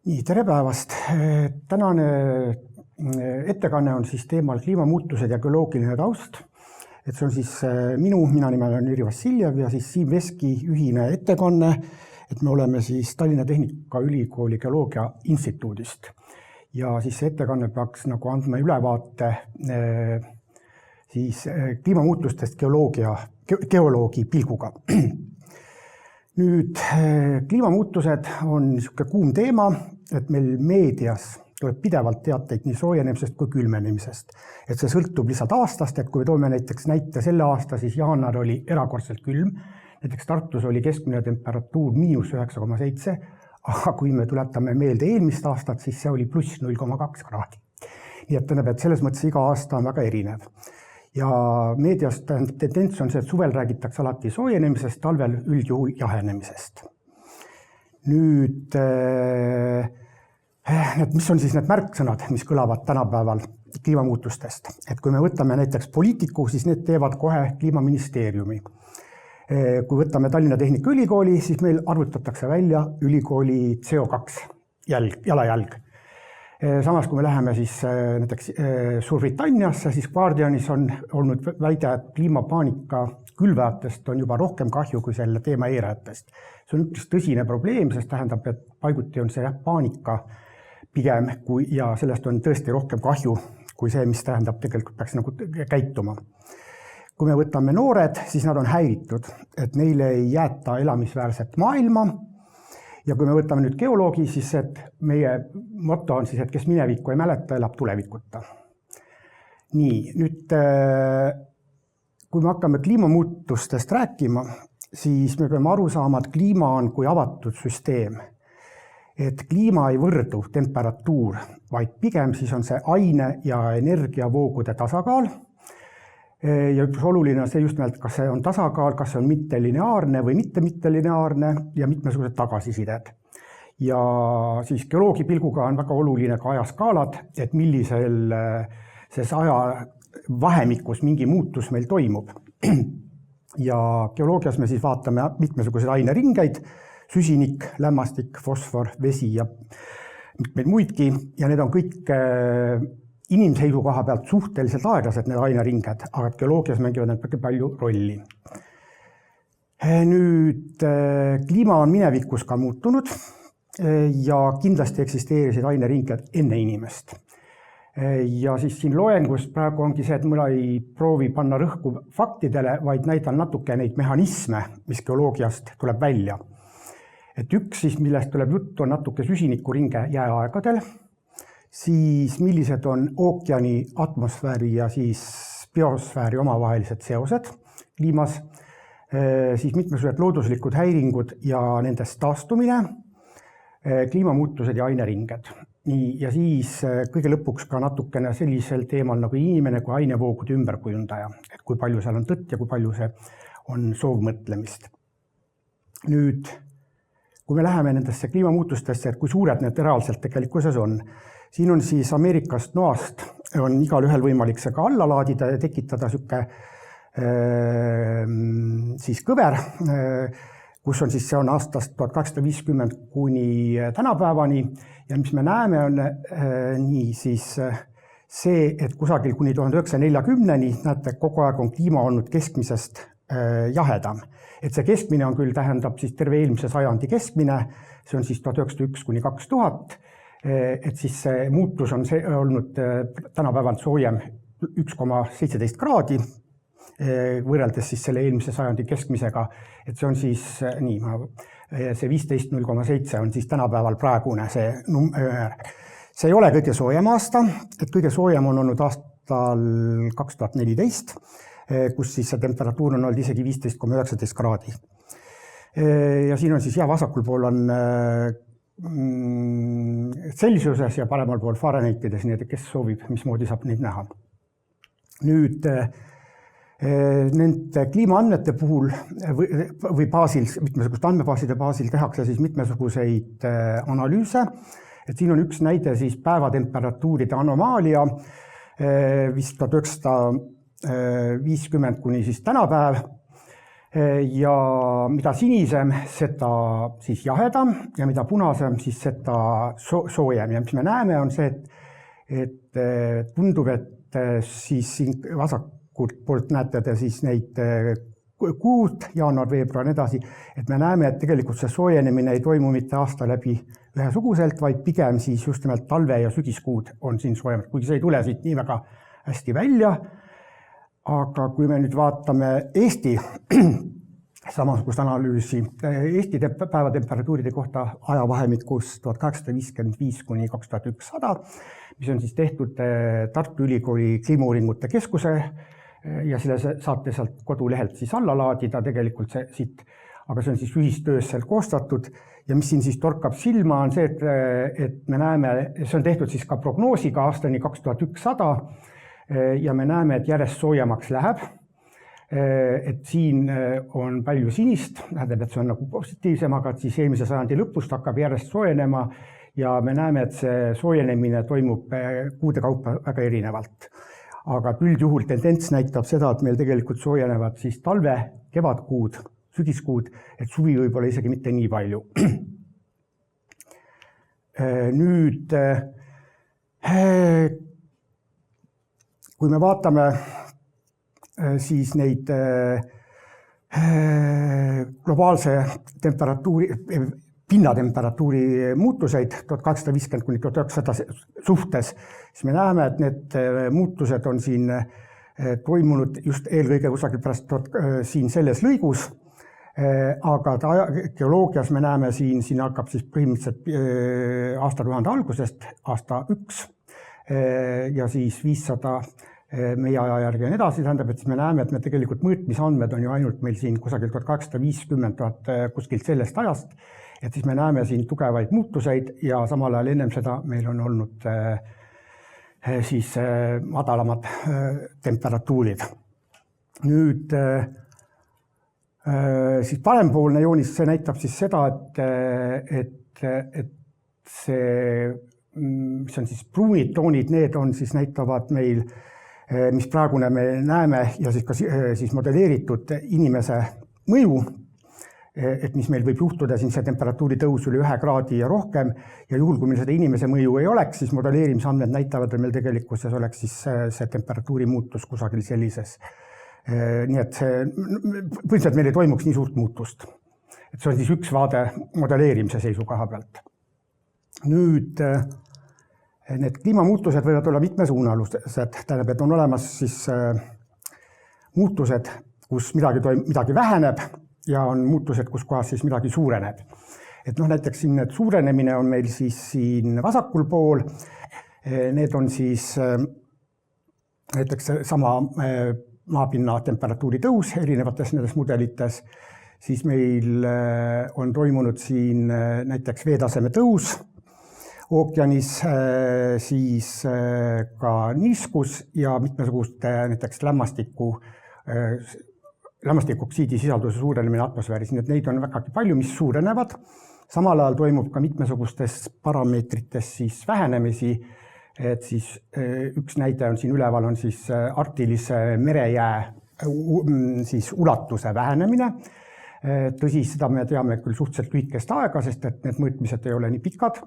Nii, tere päevast! Tänane ettekanne on siis teemal kliimamuutused ja geoloogiline taust. Et see on siis mina nimel on Jüri Vassiljev ja siis Siim Veski ühine ettekanne, et me oleme siis Tallinna Tehnikaülikooli Geoloogia Instituudist. Ja siis see ettekanne peaks nagu andma ülevaate siis kliimamuutustest geoloogi pilguga. Nüüd, kliimamuutused on niisugune kuum teema, et meil meedias tuleb pidevalt teateid nii soojenemisest kui külmenemisest. Et see sõltub lihtsalt aastast, et kui me toome näiteks näite selle aasta, siis jaanuar oli erakordselt külm. Näiteks Tartus oli keskmine temperatuur -9,7, aga kui me tuletame meelde eelmist aastat, siis see oli +0,2 kraadi. Nii et tähendab, et selles mõttes iga aasta on väga erinev. Ja meedias tendents on see, et suvel räägitakse alati soojenemisest, talvel üldjuhul jahenemisest. Nüüd, mis on siis need märksõnad, mis kõlavad tänapäeval kliimamuutustest? Et kui me võtame näiteks poliitiku, siis need teevad kohe Kliimaministeeriumi. Kui võtame Tallinna Tehnikaülikooli, siis meil arvutatakse välja ülikooli CO2 jalajälg. Samas, kui me läheme siis näiteks Suurbritanniasse, siis Guardianis on olnud väide, et kliimapaanika külvajatest on juba rohkem kahju kui selle teema eirajatest. See on üks tõsine probleem, sest tähendab, et paiguti on see paanika pigem ja sellest on tõesti rohkem kahju kui see, mis tähendab tegelikult peaks nagu käituma. Kui me võtame noored, siis nad on häiritud, et neile ei jäeta elamisväärset maailma. Ja kui me võtame nüüd geoloogi, siis et meie motto on siis, et kes minevikku ei mäleta, elab tulevikuta. Nii, nüüd kui me hakkame kliimamuutustest rääkima, siis me peame aru saama, et kliima on kui avatud süsteem. Et kliima ei võrdu temperatuur, vaid pigem siis on see aine- ja energiavoogude tasakaal. Ja üks oluline on see just nimelt, kas see on tasakaal, kas see on mittelineaarne või mittelineaarne ja mitmesugused tagasisided. Ja siis geoloogi pilguga on väga oluline ka ajaskaalad, et millisel aja vahemikus mingi muutus meil toimub. Ja geoloogias me siis vaatame mitmesuguseid aineringeid, süsinik, lämmastik, fosfor, vesi ja mitmeid muidki ja need on kõik inimseisu koha pealt suhteliselt aeglased need aineringed, aga geoloogias mängivad need väga palju rolli. Nüüd, kliima on minevikus ka muutunud ja kindlasti eksisteerisid aineringed enne inimest. Ja siis siin loengus praegu ongi see, et ma ei proovi panna rõhku faktidele, vaid näitan natuke neid mehhanisme, mis geoloogiast tuleb välja. Et üks siis, millest tuleb juttu, on natuke süsinikuringe jääaegadel, siis millised on ookeani, atmosfääri ja siis biosfääri omavahelised seosed kliimas, siis mitmesugused looduslikud häiringud ja nendest taastumine, kliimamuutused ja aineringed. Ja siis kõige lõpuks ka natukene sellisel teemal nagu inimene kui ainevoogude ümberkujundaja, et kui palju seal on tõtt ja kui palju see on soovmõtlemist. Nüüd, kui me läheme nendesse kliimamuutustesse, et kui suured need reaalselt tegelikkuses on, siin on siis Ameerikast noast, on igal ühel võimalik see ka alla laadida ja tekitada siis kõver, kus on siis see on aastast 1850 kuni tänapäevani ja mis me näeme on nii siis see, et kusagil kuni 1940-ni näete, kogu aeg on kliima olnud keskmisest jahedam. Et see keskmine on küll tähendab siis terve eelmise sajandi keskmine, see on siis 1901 kuni 2000, et siis see muutus on olnud tänapäeval soojem 1,17 kraadi võrreldes siis selle eelmise sajandi keskmisega, et see on siis nii, see 15,07 on siis tänapäeval praegune see number. See ei ole kõige soojem aasta, et kõige soojem on olnud aastal 2014, kus siis see temperatuur on olnud isegi 15,19 kraadi. Ja siin on siis vasakul pool on Celsiuses ja paremal pool Fahrenheitides, nii et kes soovib, mismoodi saab neid näha. Nüüd, nende kliimaandmete puhul või baasil, mitmesuguste andmebaaside baasil tehakse siis mitmesuguseid analüüse. Et siin on üks näide siis päevatemperatuuride anomaalia, vist 1950 kuni siis tänapäev. ja mida sinisem, seda siis jahedam ja mida punasem, siis seda soojem. Ja mis me näeme, on see, et tundub, et siis siin vasakult poolt näete te siis neid kuud, jaanuar, veebruar, nii edasi, et me näeme, et tegelikult see soojenemine ei toimu mitte aasta läbi ühesuguselt, vaid pigem siis just nimelt talve- ja sügiskuud on siin soojemad, kuigi see ei tule siit nii väga hästi välja. Aga kui me nüüd vaatame Eesti samasugust analüüsi Eesti päevatemperatuuride kohta ajavahemikus 1855 kuni 2100, mis on siis tehtud Tartu Ülikooli kliimauuringute keskuse ja selle saate sealt kodulehelt siis alla laadida tegelikult see siit, aga see on siis ühistöös seal koostatud ja mis siin siis torkab silma on see, et me näeme, see on tehtud siis ka prognoosiga aastani 2100 ja me näeme, et järjest soojemaks läheb. Et siin on palju sinist, tähendab, et see on nagu positiivsem, aga siis eelmise sajandi lõpust hakkab järjest soojenema ja me näeme, et see soojenemine toimub kuude kaupa väga erinevalt. Aga üldjuhul tendents näitab seda, et meil tegelikult soojenevad siis talve, kevadkuud, sügiskuud, et suvi võib-olla isegi mitte nii palju. Nüüd, kui me vaatame siis neid globaalse temperatuuri, pinnatemperatuuri muutuseid 1850 kuni 1900 suhtes, siis me näeme, et need muutused on siin toimunud just eelkõige kusagil pärast siin selles lõigus, aga geoloogias me näeme siin hakkab siis põhimõtteliselt aastatuhande algusest aasta 1 ja siis 500 meie aja järgi ja nii edasi, tähendab, et siis me näeme, et me tegelikult mõõtmisandmed on ju ainult meil siin kusagil 1850 kuskilt sellest ajast, et siis me näeme siin tugevaid muutuseid ja samal ajal ennem seda meil on olnud siis madalamad temperatuurid. Nüüd siis parempoolne joonis, see näitab siis seda, et see, mis on siis pruunid toonid, need on siis näitavad meil, mis praegune me näeme ja siis ka siis modelleeritud inimese mõju, et mis meil võib juhtuda siin see temperatuuri tõus üle 1 kraadi ja rohkem ja juhul, kui meil seda inimese mõju ei oleks, siis modelleerimisandmed näitavad, et meil tegelikkuses oleks siis see temperatuuri muutus kusagil sellises. Nii et see, põhimõtteliselt meil ei toimuks nii suurt muutust. Et see on siis üks vaade modelleerimise seisukoha pealt. Nüüd need kliimamuutused võivad olla mitmesuunalused, tähendab, et on olemas siis muutused, kus midagi väheneb ja on muutused, kus kohas siis midagi suureneb. Et näiteks siin suurenemine on meil siis siin vasakul pool, need on siis näiteks sama maapinna temperatuuri tõus erinevates nendes mudelites, siis meil on toimunud siin näiteks veetaseme tõus ookeanis, siis ka niiskus ja mitmesuguste näiteks lämmastikoksiidi sisalduse suurenemine atmosfääris, nii et neid on vägagi palju, mis suurenevad. Samal ajal toimub ka mitmesugustes parameetrites siis vähenemisi, et siis üks näide on siin üleval on siis arktilise merejää siis ulatuse vähenemine. Tõsi, seda me teame küll suhteliselt lühikest aega, sest et need mõõtmised ei ole nii pikad.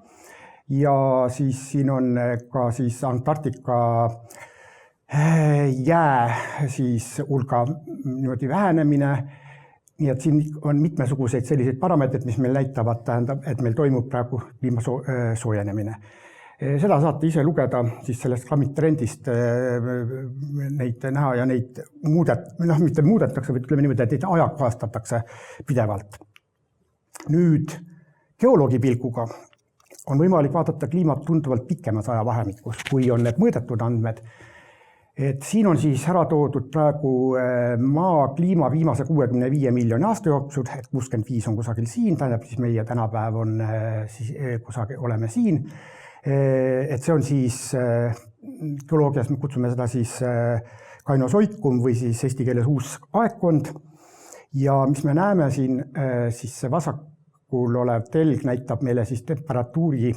Ja siis siin on ka siis Antarktika jää siis hulga niimoodi vähenemine. Nii et siin on mitmesuguseid selliseid parameetreid, mis meil näitavad, tähendab, et meil toimub praegu kliima soojenemine. Seda saate ise lugeda siis sellest Climate-Trendist neid näha ja neid mitte muudetakse, või ütleme niimoodi, et neid ajakohastatakse pidevalt. Nüüd geoloogi pilguga on võimalik vaadata kliimat tunduvalt pikemas ajavahemikus, kui on need mõõdetud andmed. Et siin on siis ära toodud praegu maa kliima viimase 65 miljoni aasta jooksul, et 65 on kusagil siin, tähendab siis meie tänapäev on siis kusagil oleme siin. Et see on siis geoloogias, me kutsume seda siis kainosoikum või siis eesti keeles uus aegkond. Ja mis me näeme siin, siis see vasakul olev telg näitab meile siis temperatuuri,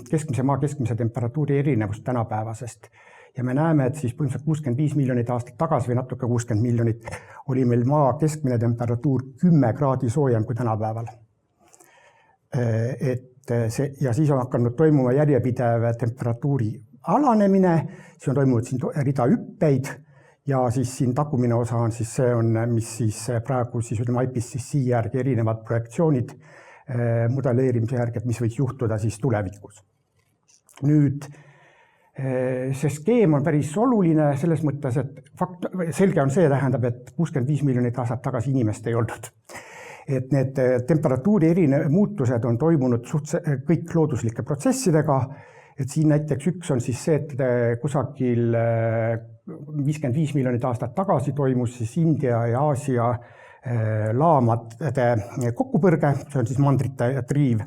maa keskmise temperatuuri erinevust tänapäevasest. ja me näeme, et siis põhimõtteliselt 65 miljonit aastat tagasi või natuke 60 miljonit oli meil maa keskmine temperatuur 10 kraadi soojem kui tänapäeval. Ja siis on hakanud toimuma järjepidev temperatuuri alanemine, siis on toimunud siin rida hüppeid ja siis siin tagumine osa on siis see on, mis siis praegu siis ütleme IPCC järgi erinevad projektsioonid modelleerimise järgi, et mis võiks juhtuda siis tulevikus. Nüüd see skeem on päris oluline selles mõttes, et selge on see, tähendab, et 65 miljonit aastat tagasi inimest ei olnud. Et need temperatuuri muutused on toimunud kõik looduslike protsessidega, et siin näiteks üks on siis see, et kusagil 55 miljonit aastat tagasi toimus siis India ja Aasia laamade kokkupõrge, see on siis mandrite triiv,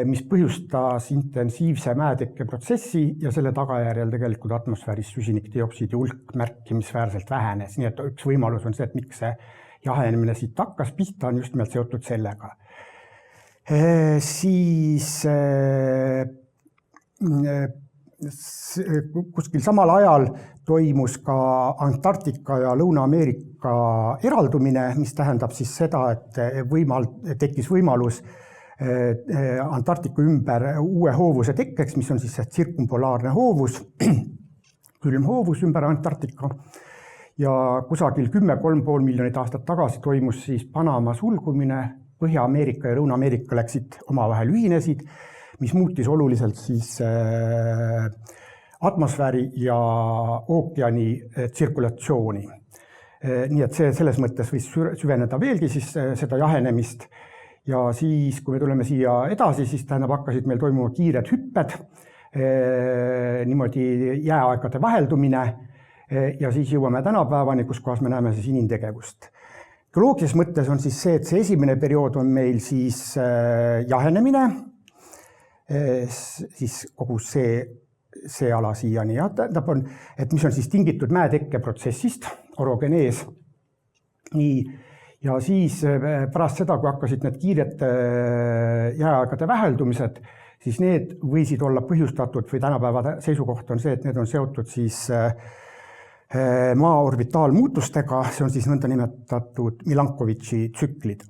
mis põhjustas intensiivse mäetekke protsessi ja selle tagajärjel tegelikult atmosfääris süsinikdioksiidi hulk märkimisväärselt vähenes. Nii et üks võimalus on see, et miks see jahenemine siit hakkas pihta, on just nimelt seotud sellega. Siis kuskil samal ajal toimus ka Antarktika ja Lõuna-Ameerika eraldumine, mis tähendab siis seda, et tekkis võimalus Antarktika ümber uue hoovuse tekkeks, mis on siis see tsirkumpolaarne hoovus, külm hoovus ümber Antarktika. Ja kusagil 10–3,5 miljonit aastat tagasi toimus siis Panama sulgumine, Põhja-Ameerika ja Lõuna-Ameerika läksid omavahel ühinesid, mis muutis oluliselt siis atmosfääri ja ookeani tsirkulatsiooni. Nii et see selles mõttes võis süveneda veelgi siis seda jahenemist. Ja siis, kui me tuleme siia edasi, siis hakkasid meil toimuma kiired hüpped, niimoodi jääaegade vaheldumine ja siis jõuame tänapäevani, kus kohas me näeme siis inimtegevust. Geoloogilises mõttes on siis see, et see esimene periood on meil siis jahenemine, siis kogu see ala siiani, et mis on siis tingitud mäetekke protsessist, orogenees. Nii, ja siis pärast seda, kui hakkasid need kiired jääaegade väheldumised, siis need võisid olla põhjustatud või tänapäeva seisukoht on see, et need on seotud siis maa orbitaalmuutustega, see on siis nõnda nimetatud Milankovitši tsüklid.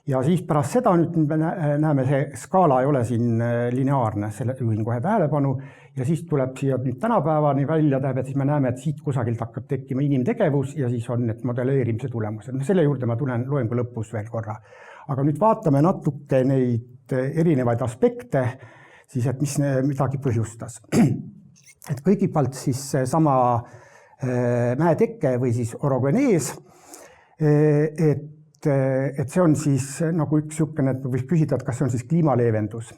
Ja siis pärast seda nüüd me näeme, see skaala ei ole siin lineaarne, selle juhin kohe tähelepanu, ja siis tuleb siia nüüd tänapäevani välja, et siis me näeme, et siit kusagilt hakkab tekkima inimtegevus ja siis on need modelleerimise tulemused. Selle juurde ma tulen loengu lõpus veel korra. Aga nüüd vaatame natuke neid erinevaid aspekte, siis et mis midagi põhjustas. Et kõigepealt siis sama mäetekke või siis orogenees, et see on siis nagu üks niisugune, et võiks küsida, et kas see on siis kliimaleevendus.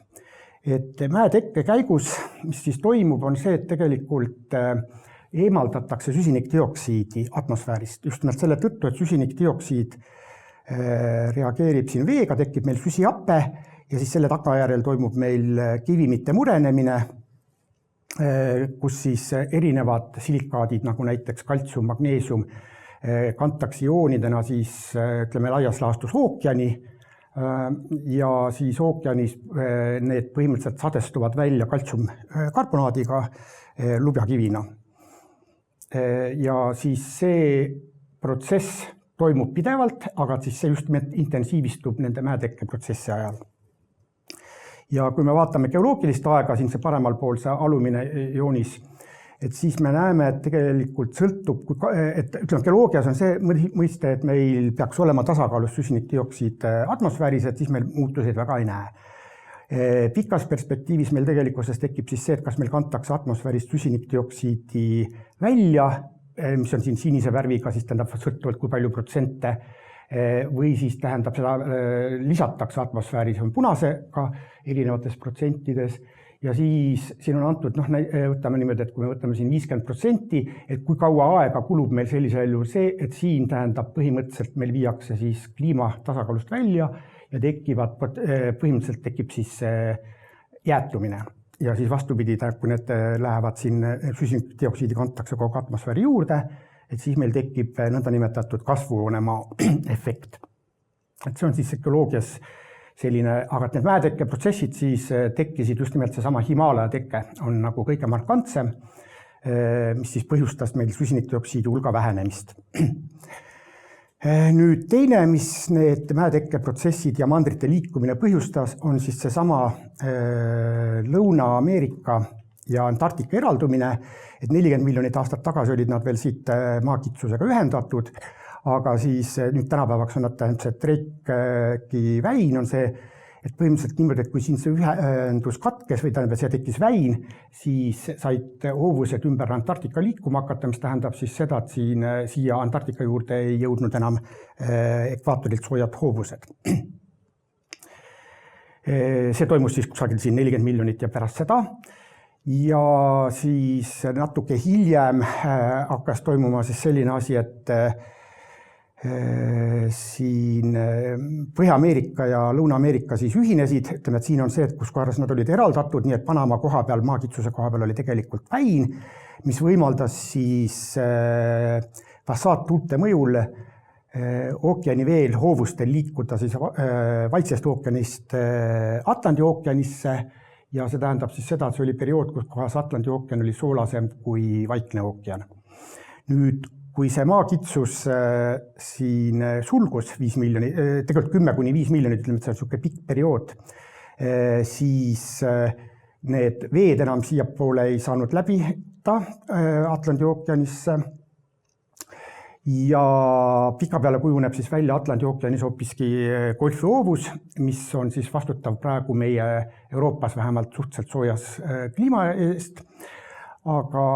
Et mäetekke käigus, mis siis toimub, on see, et tegelikult eemaldatakse süsinikdioksiidi atmosfäärist. Just nimelt selle tõttu, et süsinikdioksiid reageerib siin veega, tekib meil süsihappe ja siis selle tagajärjel toimub meil kivimite murenemine, kus siis erinevad silikaadid, nagu näiteks kaltsium, magneesium, kantakse ioonidena siis, ütleme, laias laastus ookeani ja siis ookeanis need põhimõtteliselt sadestuvad välja kaltsiumkarbonaadiga lubjakivina. Ja siis see protsess toimub pidevalt, aga siis see just intensiivistub nende mäetekke protsessi ajal. Ja kui me vaatame geoloogilist aega, siin see paremal pool see alumine joonis, et siis me näeme, et tegelikult sõltub, et ütleme, geoloogias on see mõiste, et meil peaks olema tasakaalus süsinikdioksiid atmosfääris, et siis meil muutuseid väga ei näe. Pikas perspektiivis meil tegelikkuses tekib siis see, et kas meil kantakse atmosfäärist süsinikdioksiidi välja, mis on siin sinise värviga, siis tähendab sõltuvalt kui palju protsente, või siis tähendab seda lisatakse atmosfääris on punasega erinevates protsentides ja siis siin on antud, võtame niimoodi, et kui me võtame siin 50%, et kui kaua aega kulub meil sellisel juhul see, et siin tähendab põhimõtteliselt meil viiakse siis kliima tasakaalust välja ja põhimõtteliselt tekib siis jäätumine. Ja siis vastupidi, kui need lähevad siin süsinikdioksiidi kantakse kogu atmosfääri juurde, et siis meil tekib nõnda nimetatud kasvuhoonemaa efekt. Et see on siis geoloogias selline, aga need mäetekke protsessid siis tekkisid just nimelt seesama Himaalaja teke on nagu kõige markantsem. mis siis põhjustas meil süsinikdioksiidi hulga vähenemist. Nüüd teine, mis need mäetekkeprotsessid ja mandrite liikumine põhjustas, on siis seesama Lõuna-Ameerika ja Antarktika eraldumine, et 40 miljonit aastat tagasi olid nad veel siit maakitsusega ühendatud, aga siis nüüd tänapäevaks on nad tähendab see Drake väin on see, et põhimõtteliselt niimoodi, et kui siin see ühendus katkes või tähendab, see tekkis väin, siis said hoovused ümber Antarktika liikuma hakata, mis tähendab siis seda, et siia Antarktika juurde ei jõudnud enam ekvaatorilt soojad hoovused. See toimus siis kusagil siin 40 miljonit ja pärast seda. Ja siis natuke hiljem hakkas toimuma siis selline asi, et siin Põhja-Ameerika ja Lõuna-Ameerika siis ühinesid, ütleme, et siin on see, et kus kohas nad olid eraldatud, nii et Panama koha peal, maakitsuse koha peal oli tegelikult väin, mis võimaldas siis passaatttuulte mõjul ookeaniveel hoovustel liikuda siis Vaiksest ookeanist Atlandi ookeanisse ja see tähendab siis seda, et see oli periood, kus kohas Atlandi ookean oli soolasem kui Vaikne ookean. Nüüd kui see maakitsus siin sulgus 5 miljonit, tegelikult 10–5 miljonit, ütleme, et see on niisugune pikk periood, siis need veed enam siiapoole ei saanud läbida Atlandi ookeanisse ja pikapeale kujuneb siis välja Atlandi ookeanis hoopiski golfihoovus, mis on siis vastutav praegu meie Euroopas vähemalt suhteliselt soojas kliima eest, aga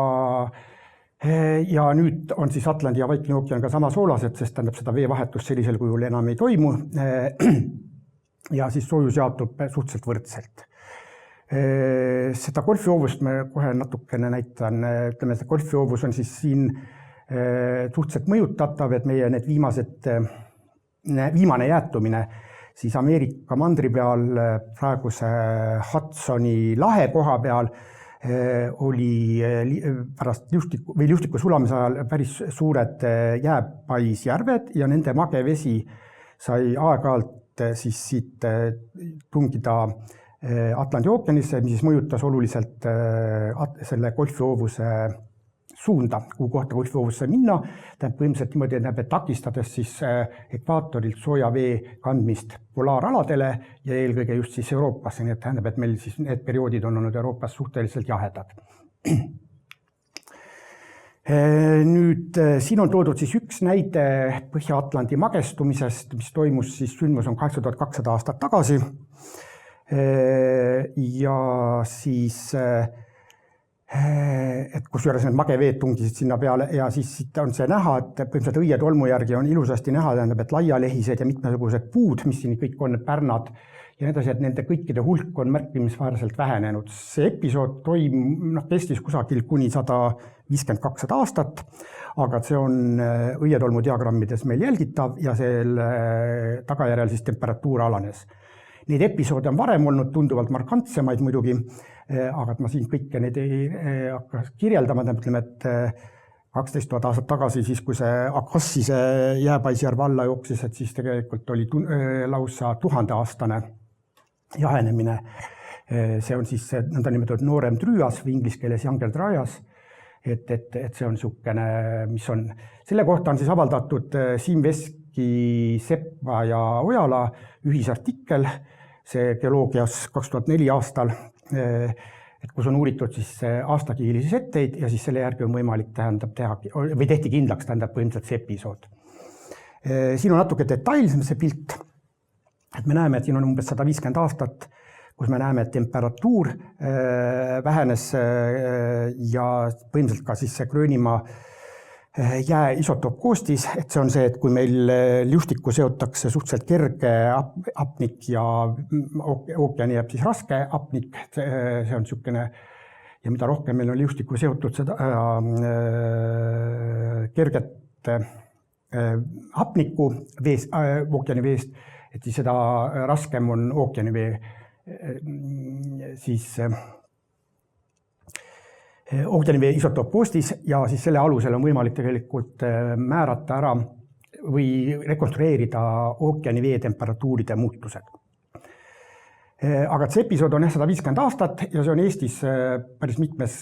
ja nüüd on siis Atlandi ja Vaikne ookean ka sama soolased, sest tähendab seda veevahetust sellisel kujul enam ei toimu ja siis soojus jaotub suhteliselt võrdselt. Seda golfihoovust me kohe natukene näitan, ütleme, see golfihoovus on siis siin suhteliselt mõjutatav, et meie need viimane jäätumine siis Ameerika mandri peal praeguse Hudsoni lahe koha peal oli pärast liustiku sulamise ajal päris suured jääpaisjärved ja nende mage vesi sai aeg-ajalt siis siit tungida Atlandi ookeanisse, mis siis mõjutas oluliselt selle golfihoovuse suunda, kuhu kohta golfihoovus sai minna. Tähendab põhimõtteliselt niimoodi, et takistades siis ekvaatorilt sooja vee kandmist polaaraladele ja eelkõige just siis Euroopasse, nii et tähendab, et meil siis need perioodid on olnud Euroopas suhteliselt jahedad. Nüüd siin on toodud siis üks näide Põhja-Atlandi magestumisest, mis toimus siis sündmus on 8200 aastat tagasi ja siis et kusjuures need mageveed tungisid sinna peale ja siis siit on see näha, et põhimõtteliselt õietolmu järgi on ilusasti näha, tähendab, et laialehised ja mitmesugused puud, mis siin kõik on, pärnad ja nii edasi, et nende kõikide hulk on märkimisväärselt vähenenud. See episood kestis kusagil kuni 150–200 aastat, aga see on õietolmu diagrammides meil jälgitav ja selle tagajärjel siis temperatuur alanes. Neid episoode on varem olnud tunduvalt markantsemaid muidugi, aga ma siin kõike neid ei hakka kirjeldama, ütleme, et 12 000 aastat tagasi, siis kui see Akassise jääpaisjärv alla jooksis, et siis tegelikult oli lausa 1000-aastane jahenemine. See on siis nõndanimetatud noorem trüüas või inglise keeles younger dryas, et see on niisugune, mis on. Selle kohta on siis avaldatud Siim Veski, Sepa ja Ojala ühisartikkel, see geoloogias 2004 aastal, et kus on uuritud siis aastakiilisi setteid ja siis selle järgi on võimalik teha või tehti kindlaks põhimõtteliselt see episood. Siin on natuke detailsem see pilt, et me näeme, et siin on umbes 150 aastat, kus me näeme, et temperatuur vähenes ja põhimõtteliselt ka siis see Gröönimaa jää isotoopkoostis, et see on see, et kui meil liustikku seotakse suhteliselt kerge hapnik ja ookeani jääb siis raske hapnik, see on niisugune ja mida rohkem meil on liustikku seotud seda kerget hapnikku ookeani veest, et siis seda raskem on ookeani vee siis ookeanivee isotoopkoostis ja siis selle alusel on võimalik tegelikult määrata ära või rekonstrueerida ookeanivee temperatuuride muutused. Aga see episood on 150 aastat ja see on Eestis päris mitmes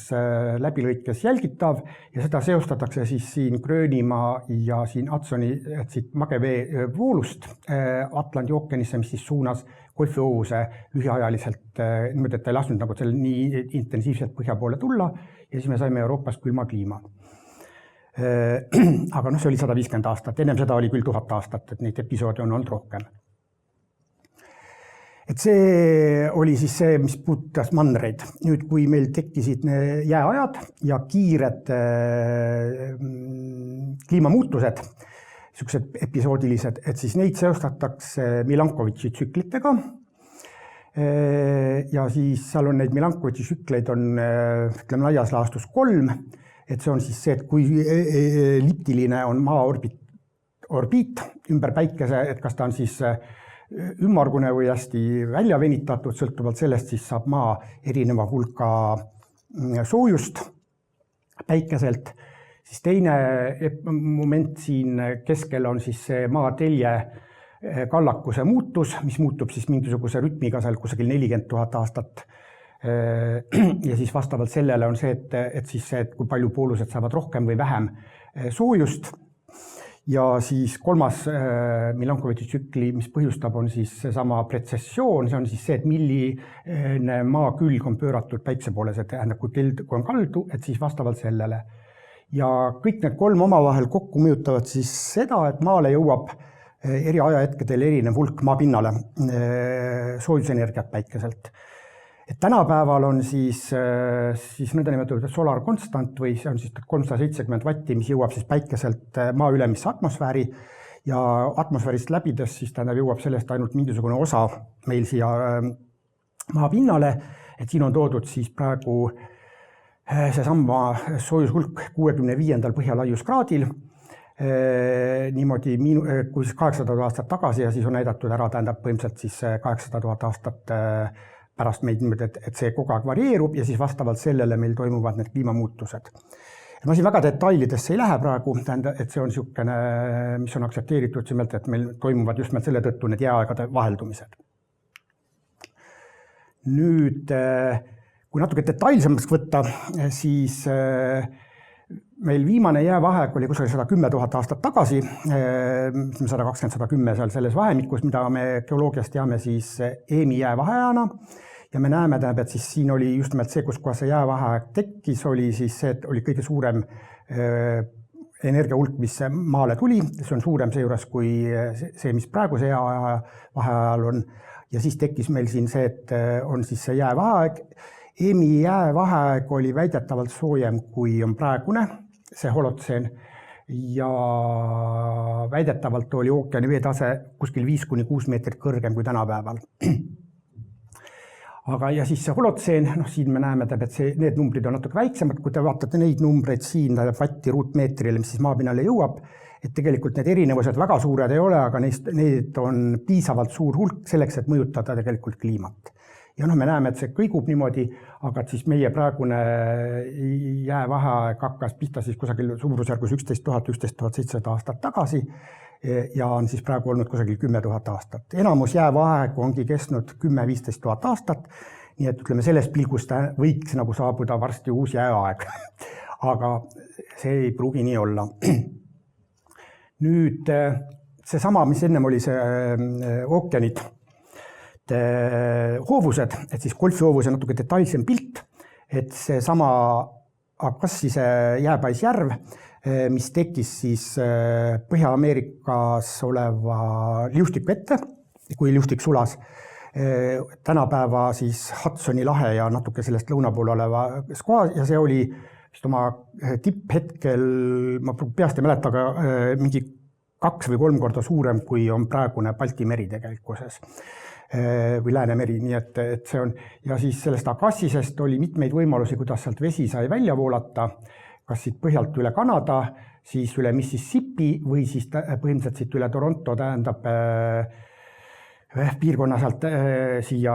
läbilõikes jälgitav ja seda seostatakse siis siin Gröönimaa ja siin Hudsoni siit magevee voolust Atlandi ookeanisse, mis siis suunas golfihoovuse lühiajaliselt niimoodi, et ta ei lasknud nagu seal nii intensiivselt põhja poole tulla ja siis me saime Euroopast külma kliima. Aga see oli 150 aastat, ennem seda oli küll 1000 aastat, et neid episoode on olnud rohkem. Et see oli siis see, mis puudutas mandreid. Nüüd, kui meil tekkisid jääajad ja kiired kliimamuutused, niisugused episoodilised, et siis neid seostatakse Milankovitši tsüklitega. Ja siis seal on neid Milankovitši tsükleid on, ütleme, laias laastus 3. Et see on siis see, et kui elliptiline on maa orbiit ümber päikese, et kas ta on siis ümmargune või hästi välja venitatud, sõltuvalt sellest siis saab maa erineva hulka soojust päikeselt. Siis teine moment siin keskel on siis see maatelje kallakuse muutus, mis muutub siis mingisuguse rütmiga seal kusagil 40 000 aastat. Ja siis vastavalt sellele on see, et siis see, et kui palju poolused saavad rohkem või vähem soojust. Ja siis kolmas Milankovitši tsükli, mis põhjustab, on siis seesama pretsessioon, see on siis see, et milline maa külg on pööratud päikse poole, see tähendab, kui on kaldu, et siis vastavalt sellele. Ja kõik need 3 omavahel kokku mõjutavad siis seda, et maale jõuab eri ajahetkedel erinev hulk maapinnale soojusenergiat päikeselt. Et tänapäeval on siis nõndanimetatud solar constant või see on siis 370 vatti, mis jõuab siis päikeselt maa ülemisse atmosfääri ja atmosfäärist läbides siis tähendab jõuab sellest ainult mingisugune osa meil siia maapinnale, et siin on toodud siis praegu seesama soojushulk 65. põhjalaiuskraadil, niimoodi kui siis 800 aastat tagasi ja siis on näidatud ära, tähendab põhimõtteliselt siis 800 000 aastat pärast meid niimoodi, et see kogu aeg varieerub ja siis vastavalt sellele meil toimuvad need kliimamuutused. Ma siin väga detailidesse ei lähe praegu, tähendab, et see on niisugune, mis on aktsepteeritud simelt, et meil toimuvad just selle tõttu need jääaegade vaheldumised. Nüüd, kui natuke detailsemaks võtta, siis meil viimane jäävaheaeg oli kusagil 110 000 aastat tagasi, 120-110 seal selles vahemikus, mida me geoloogiast teame siis EEMi jäävaheajana. Ja me näeme, et siis siin oli just nimelt see, kus kohas see jäävaheaeg tekkis, oli siis see, et oli kõige suurem energiahulk, mis maale tuli. See on suurem seejuures kui see, mis praegu see jäävaheajal on. Ja siis tekkis meil siin see, et on siis see jäävaheaeg. EEMi jäävaheaeg oli väidetavalt soojem, kui on praegune, see holotseen. Ja väidetavalt oli ookeani veetase kuskil 5-6 meetrit kõrgem kui tänapäeval. Aga ja siis see holotseen, siin me näeme, et need numbrid on natuke väiksemad, kui te vaatate neid numbreid siin vatti ruutmeetrile, mis siis maapinnale jõuab, et tegelikult need erinevused väga suured ei ole, aga need on piisavalt suur hulk selleks, et mõjutada tegelikult kliimat. Ja me näeme, et see kõigub niimoodi, aga siis meie praegune jäävaheaeg hakkas pihta siis kusagil suurusjärgus 11 700 aastat tagasi ja on siis praegu olnud kusagil 10 000 aastat. Enamus jäävaheaeg ongi kestnud 10-15 000 aastat, nii et ütleme sellest pilgust võiks nagu saabuda varsti uus jääaeg, aga see ei pruugi nii olla. Nüüd seesama, mis ennem oli see ookeanid, hoovused, et siis golfihoovuse natuke detailsem pilt, et see sama Akassise jääpaisjärv, mis tekkis siis Põhja-Ameerikas oleva liustiku ette, kui liustik sulas, tänapäeva siis Hudsoni lahe ja natuke sellest lõuna pool oleva kohas ja see oli vist oma tipphetkel, ma peast ei mäleta, aga mingi 2 või 3 korda suurem, kui on praegune Balti meri tegelikkuses või Läänemeri, nii et see on, ja siis sellest Akassisest oli mitmeid võimalusi, kuidas sealt vesi sai välja voolata, kas siit põhjalt üle Kanada, siis üle Mississippi või siis põhimõtteliselt siit üle Toronto, tähendab piirkonna sealt siia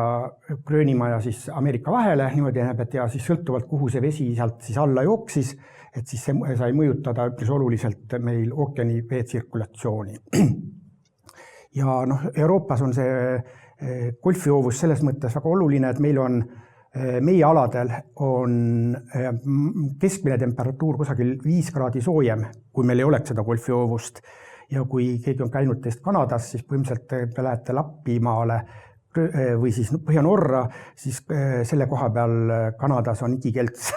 Gröönimaa ja siis Ameerika vahele, niimoodi näeb, et ja siis sõltuvalt, kuhu see vesi sealt siis alla jooksis, et siis see sai mõjutada üpris oluliselt meil ookeani veetsirkulatsiooni. Ja Euroopas on see golfijoovus selles mõttes väga oluline, et meil on meie aladel on keskmine temperatuur kusagil 5 kraadi soojem, kui meil ei oleks seda golfijoovust. Ja kui keegi on käinud teist Kanadas, siis põhimõtteliselt te lähete Lappimaale või siis Põhja-Norra, siis selle koha peal Kanadas on igikelts.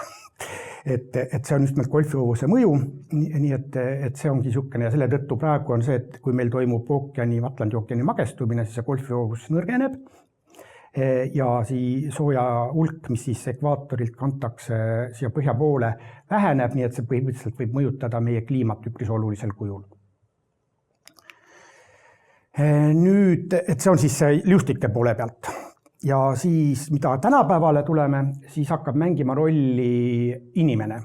et see on just meil golfijoovuse mõju, nii et see ongi niisugune ja selle tõttu praegu on see, et kui meil toimub Atlandi ookeani magestumine, siis see golfijoovus nõrgeneb. Ja sooja hulk, mis siis ekvaatorilt kantakse siia põhja poole, väheneb, nii et see põhimõtteliselt võib mõjutada meie kliimat üpris olulisel kujul. Nüüd, et see on siis liustike poole pealt. Ja siis, mida tänapäevale tuleme, siis hakkab mängima rolli inimene.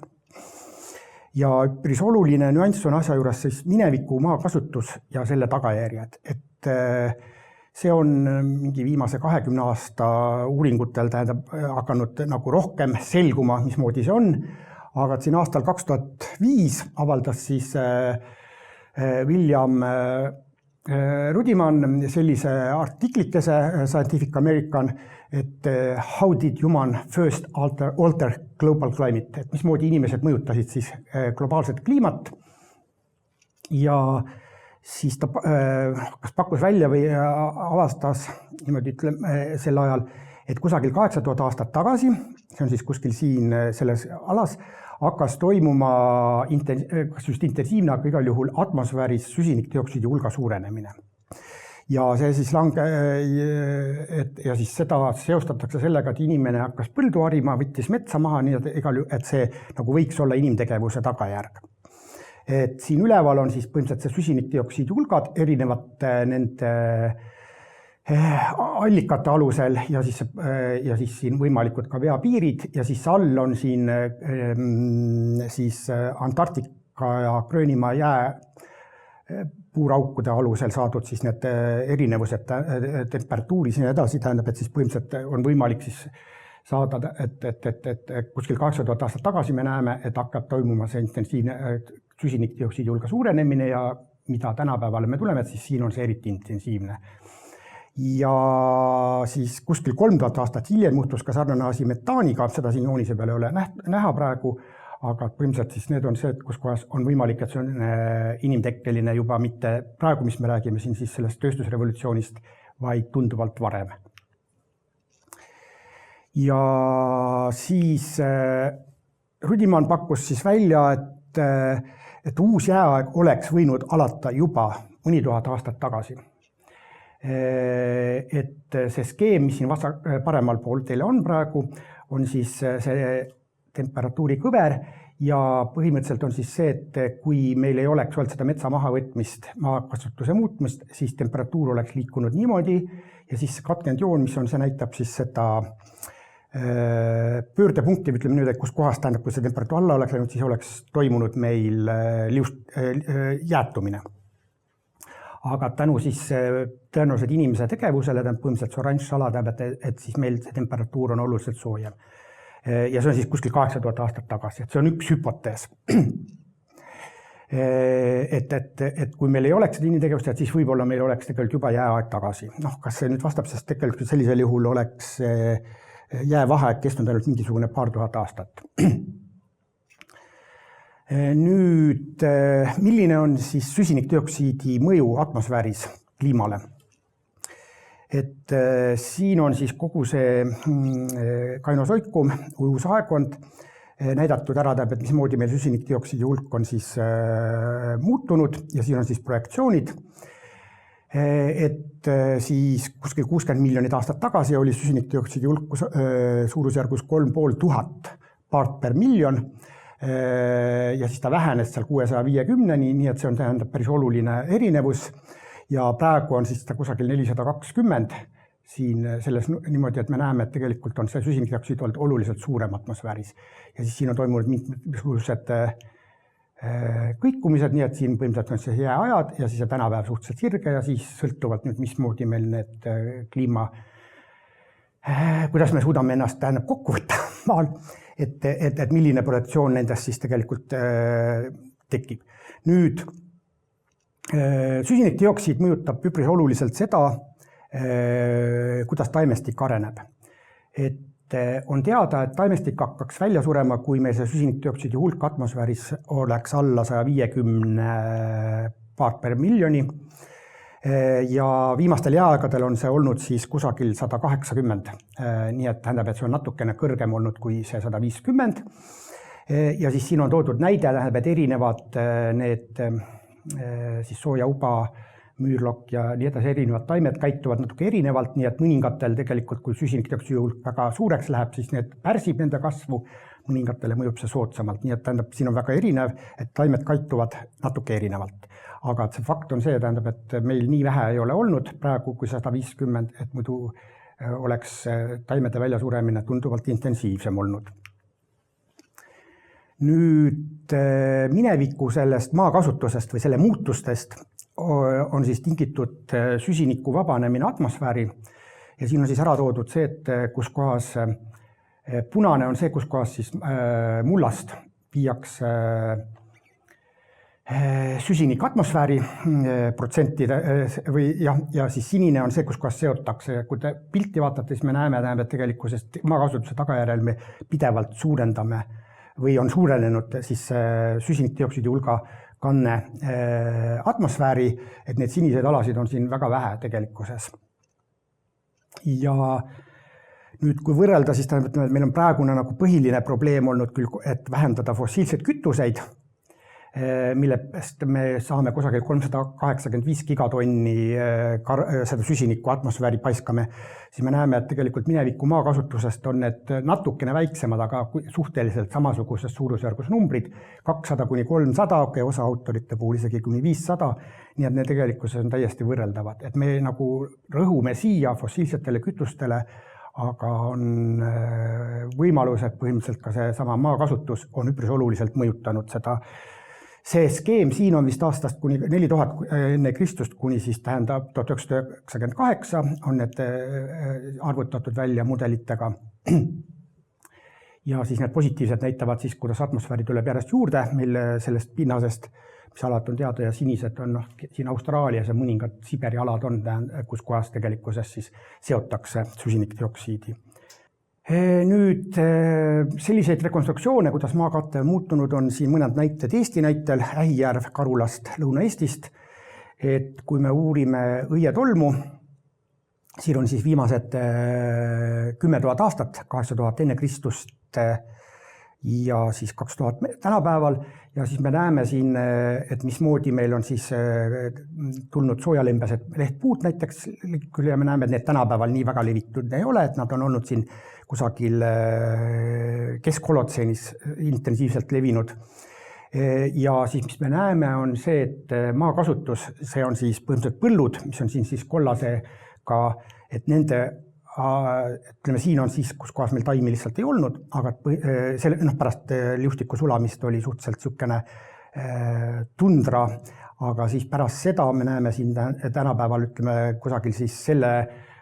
Ja üpris oluline nüanss on asja juures siis mineviku maakasutus ja selle tagajärjed. Et see on mingi viimase 20 aasta uuringutel hakanud nagu rohkem selguma, mismoodi see on. Aga siin aastal 2005 avaldas siis William Rudiman sellise artiklikese Scientific American, et how did human first alter global climate, et mismoodi inimesed mõjutasid siis globaalset kliimat. Ja siis ta kas pakkus välja või avastas niimoodi sel ajal, et kusagil 8000 aastat tagasi, see on siis kuskil siin selles alas, hakkas toimuma kas just intensiivne, aga igal juhul atmosfääris süsinikdioksiidi hulga suurenemine. Ja see siis ja siis seda seostatakse sellega, et inimene hakkas põldu harima, võttis metsa maha, nii et see nagu võiks olla inimtegevuse tagajärg. Et siin üleval on siis põhimõtteliselt see süsinikdioksiidi hulgad erinevate nende allikate alusel ja siis siin võimalikud ka veapiirid ja siis all on siin siis Antarktika ja Gröönimaa jää puuraukude alusel saadud siis need erinevused temperatuuris ja edasi, tähendab, et siis põhimõtteliselt on võimalik siis saada, et kuskil 8000 aastat tagasi me näeme, et hakkab toimuma see intensiivne süsinikdioksiidi hulga suurenemine ja mida tänapäevale me tuleme, et siis siin on see eriti intensiivne. Ja siis kuskil 3000 aastat hiljem muutus ka sarnane asi metaaniga, seda siin joonise peal ei ole näha praegu, aga põhimõtteliselt siis need on see, kus kohas on võimalik, et see on inimtekkeline juba mitte praegu, mis me räägime siin siis sellest tööstusrevolutsioonist, vaid tunduvalt varem. Ja siis Rudiman pakkus siis välja, et uus jääaeg oleks võinud alata juba mõni tuhat aastat tagasi. Et see skeem, mis siin paremal pool teile on praegu, on siis see temperatuuri kõver ja põhimõtteliselt on siis see, et kui meil ei oleks olnud seda metsa mahavõtmist, maakasutuse muutmist, siis temperatuur oleks liikunud niimoodi ja siis katkenud joon, mis on, see näitab siis seda pöördepunkti, ütleme nüüd, et kus kohast tähendab, kui see temperatuur alla oleks läinud, siis oleks toimunud meil jäätumine. Aga tänu siis tõenäoliselt inimese tegevusele, põhimõtteliselt see oranž sala tähendab, et siis meil see temperatuur on oluliselt soojem. Ja see on siis kuskil 8000 aastat tagasi, et see on üks hüpotees. Et kui meil ei oleks seda inimtegevust, siis võib-olla meil oleks tegelikult juba jääaeg tagasi. Kas see nüüd vastab, sest tegelikult sellisel juhul oleks jäävaheaeg kestnud ainult mingisugune paar tuhat aastat. Nüüd, milline on siis süsinikdioksiidi mõju atmosfääris kliimale? Et siin on siis kogu see kainosoikum, uus aegkond näidatud ära, et mismoodi meil süsinikdioksiidi hulk on siis muutunud ja siin on siis projektsioonid. Et siis kuskil 60 miljonit aastat tagasi oli süsinikdioksiidi hulk suurusjärgus 3500 part per miljon ja siis ta vähenes seal 650-ni, nii et see on tähendab päris oluline erinevus ja praegu on siis ta kusagil 420 siin selles niimoodi, et me näeme, et tegelikult on see süsinikdioksiid olnud oluliselt suurem atmosfääris ja siis siin on toimunud mingisugused kõikumised, nii et siin põhimõtteliselt on see jääajad ja siis tänapäev suhteliselt sirge ja siis sõltuvalt nüüd, mismoodi meil need kliima, kuidas me suudame ennast kokku võtta maal, et milline produktsioon nendest siis tegelikult tekib. Nüüd, süsinikdioksiid mõjutab üpris oluliselt seda, kuidas taimestik areneb. Et on teada, et taimestik hakkaks välja surema, kui meil see süsinikdioksiidi hulk atmosfääris oleks alla 150 part per miljoni. Ja viimastel jääaegadel on see olnud siis kusagil 180. Nii et tähendab, et see on natukene kõrgem olnud kui see 150. Ja siis siin on toodud näide, tähendab, et erinevad need siis soojauba, müürlokk ja nii edasi erinevad taimed käituvad natuke erinevalt, nii et mõningatel tegelikult, kui süsinikdioksiidi hulk väga suureks läheb, siis need pärsib nende kasvu, mõningatele mõjub see soodsamalt, nii et tähendab, siin on väga erinev, et taimed käituvad natuke erinevalt. Aga see fakt on see, tähendab, et meil nii vähe ei ole olnud praegu kui 150, et muidu oleks taimede väljasuremine tunduvalt intensiivsem olnud. Nüüd mineviku sellest maakasutusest või selle muutustest on siis tingitud süsiniku vabanemine atmosfääri ja siin on siis ära toodud see, et kus kohas punane on see, kus kohas siis mullast viiakse süsinik atmosfääri protsentide või ja siis sinine on see, kus kohas seotakse. Kui te pilti vaatate, siis me näeme, et tegelikkusest maakasutuse tagajärjel me pidevalt suurendame või on suurenenud siis süsinikdioksiidi hulga kanne atmosfääri, et need siniseid alasid on siin väga vähe tegelikkuses. Ja nüüd, kui võrrelda, siis tähendab, et meil on praegune nagu põhiline probleem olnud küll, et vähendada fossiilseid kütuseid, millest me saame kusagil 385 gigatonni seda süsinikku atmosfääri paiskame, siis me näeme, et tegelikult mineviku maakasutusest on need natukene väiksemad, aga suhteliselt samasuguses suurusjärgus numbrid, 200 kuni 300, osa autorite puhul isegi kuni 500, nii et need tegelikkuses on täiesti võrreldavad. Et me nagu rõhume siia fossiilsetele kütustele, aga on võimalus, et põhimõtteliselt ka see sama maakasutus on üpris oluliselt mõjutanud seda. See skeem siin on vist aastast kuni 4000 enne Kristust kuni siis tähendab 1998 on need arvutatud välja mudelitega. Ja siis need positiivsed näitavad siis, kuidas atmosfääri tuleb järjest juurde, mille sellest pinnasest, mis alati on teada ja sinised on siin Austraalias ja mõningad Siberi alad on, kus kohas tegelikkuses siis seotakse süsinikdioksiidi. Nüüd selliseid rekonstruktsioone, kuidas maakate muutunud, on siin mõned näited Eesti näitel, Ähijärv, Karulast, Lõuna-Eestist. Et kui me uurime õietolmu, siin on siis viimased 10 000 aastat, 8000 enne Kristust ja siis 2000 tänapäeval. Ja siis me näeme siin, et mismoodi meil on siis tulnud soojalembesed lehtpuud näiteks küll ja me näeme, et need tänapäeval nii väga levitud ei ole, et nad on olnud siin kusagil keskholotseenis intensiivselt levinud. Ja siis, mis me näeme, on see, et maakasutus, see on siis põhimõtteliselt põllud, mis on siin siis kollasega, et nende, ütleme, siin on siis, kus kohas meil taimi lihtsalt ei olnud, aga pärast liustiku sulamist oli suhteliselt sükene tundra, aga siis pärast seda me näeme siin tänapäeval, ütleme, kusagil siis selle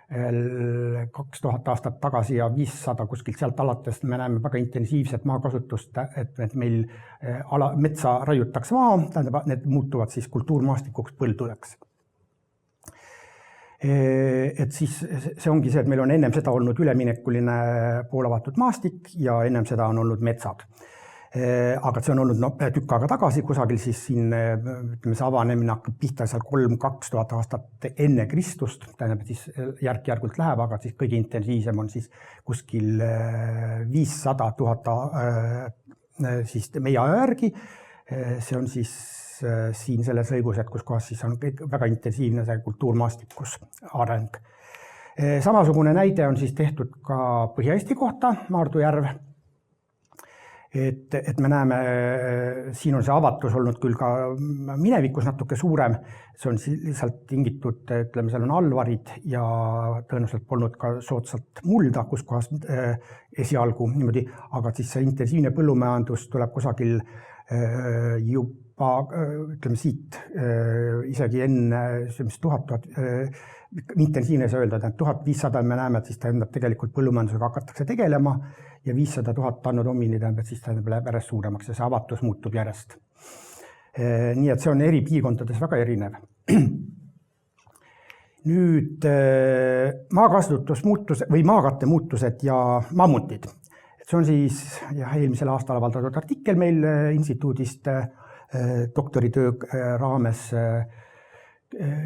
2000 aastat tagasi ja 500 kuskilt sealt alates me näeme väga intensiivset maakasutust, et meil metsa raiutakse maha, tähendab, need muutuvad siis kultuurmaastikuks põldudeks. Et siis see ongi see, et meil on ennem seda olnud üleminekuline poolavatud maastik ja ennem seda on olnud metsad. Aga see on olnud tükk aega tagasi, kusagil siis siin, ütleme, see avanemine hakkab pihta seal 3-2000 aastat enne Kristust, tähendab, siis järk-järgult läheb, aga siis kõige intensiivsem on siis kuskil 500 000 siis meie aja järgi. See on siis siin selles lõigus, et kus kohas siis on väga intensiivne see kultuurmaastikus areng. Samasugune näide on siis tehtud ka Põhja-Eesti kohta, Maardu järv. Et me näeme, siin on see avatus olnud küll ka minevikus natuke suurem, see on lihtsalt tingitud, ütleme, seal on allvarid ja tõenäoliselt polnud ka soodsalt mulda, kus kohas esialgu niimoodi, aga siis see intensiivne põllumajandus tuleb kusagil juba, ütleme siit, isegi enne 1000, intensiivne see öelda, et 1500 me näeme, et siis tähendab tegelikult põllumajandusega hakatakse tegelema ja 500 000 annodomini tähendab, siis tähendab läheb järjest suuremaks ja see avatus muutub järjest. Nii et see on eri piirkondades väga erinev. Nüüd maakasutusmuutused või maakatte muutused ja mammutid. See on siis eelmisel aastal avaldatud artikkel meil instituudist doktoritöö raames.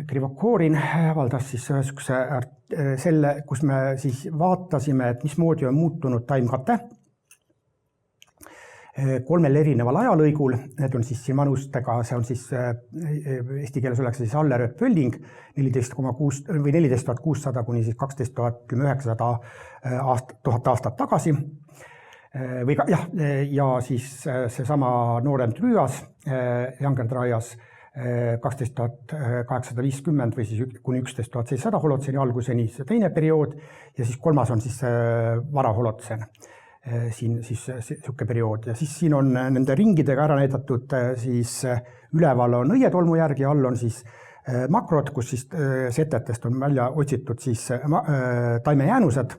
Krivokorin avaldas siis selle, kus me siis vaatasime, et mismoodi on muutunud taimkate 3 erineval ajalõigul. Need on siis siin vanustega, see on siis eesti keeles oleks siis Allerööp Pölling 14,6 või 14 600 kuni siis 12 900 aastat tagasi. Või ka, ja siis seesama noorem Trüüas, Younger Dryas 12 850 või siis kuni 11 700 holotseeni alguseni, see teine periood, ja siis kolmas on siis vara holotsen. Siin siis siuke periood ja siis siin on nende ringidega ära näidatud siis üleval on õietolmu järgi, all on siis makrod, kus siis setetest on välja otsitud siis taimejäänused,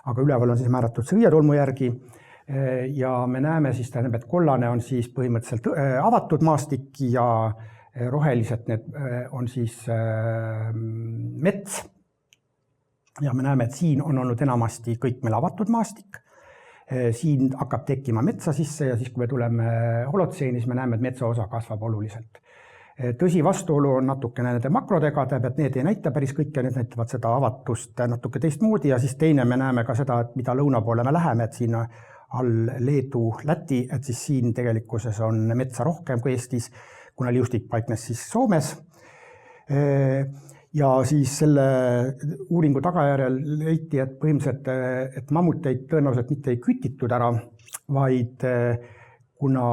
aga üleval on siis määratud see õietolmu järgi ja me näeme siis tähendab, et kollane on siis põhimõtteliselt avatud maastik ja rohelised need on siis mets ja me näeme, et siin on olnud enamasti kõik meil avatud maastik. Siin hakkab tekkima metsa sisse ja siis, kui me tuleme holotseeni, siis me näeme, et metsa osa kasvab oluliselt. Tõsi, vastuolu on natukene nende makrodega, et need ei näita päris kõike, need näitavad seda avatust natuke teistmoodi ja siis teine me näeme ka seda, et mida lõuna poole me läheme, et siin all Leedu, Läti, et siis siin tegelikkuses on metsa rohkem kui Eestis, kuna liustik paiknes siis Soomes. Ja siis selle uuringu tagajärjel leiti, et põhimõtteliselt, et mammuteid tõenäoliselt mitte ei kütitud ära, vaid kuna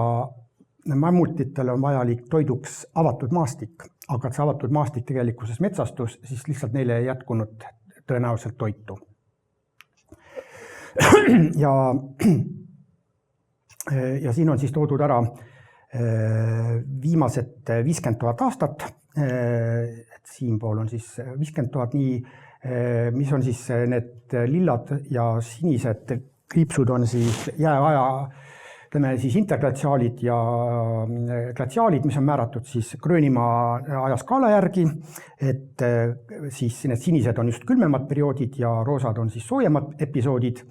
mammutitel on vajalik toiduks avatud maastik, aga see avatud maastik tegelikkuses metsastus, siis lihtsalt neile ei jätkunud tõenäoliselt toitu. Ja siin on siis toodud ära viimased 50 000 aastat, et siinpool on siis 50 000 nii, mis on siis need lillad ja sinised kriipsud on siis jääaja, ütleme siis interglatsiaalid ja glatsiaalid, mis on määratud siis Gröönimaa ajaskaala järgi, et siis need sinised on just külmemad perioodid ja roosad on siis soojemad episoodid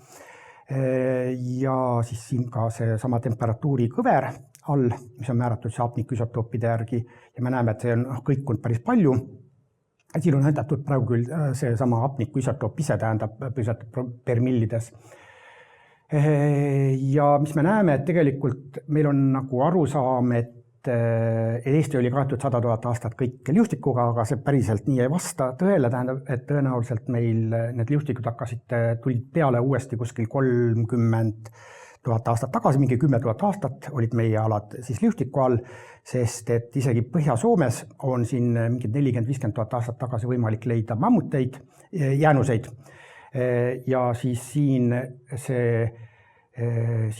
ja siis siin ka see sama temperatuuri kõver all, mis on määratud hapniküsotoopide järgi ja me näeme, et see on kõikunud päris palju. Siin on näidatud praegu küll see sama hapniküsotoop ise tähendab per millides. Ja mis me näeme, et tegelikult meil on nagu arusaam, et Eesti oli kaetud 100 000 aastat kõik liustikuga, aga see päriselt nii ei vasta tõele, tähendab, et tõenäoliselt meil need liustikud tulid peale uuesti kuskil 30 000 aastat tagasi, mingi 10 000 aastat olid meie alad siis liustiku all, sest et isegi Põhja-Soomes on siin mingid 40-50 000 aastat tagasi võimalik leida mammuteid, jäänuseid. Ja siis siin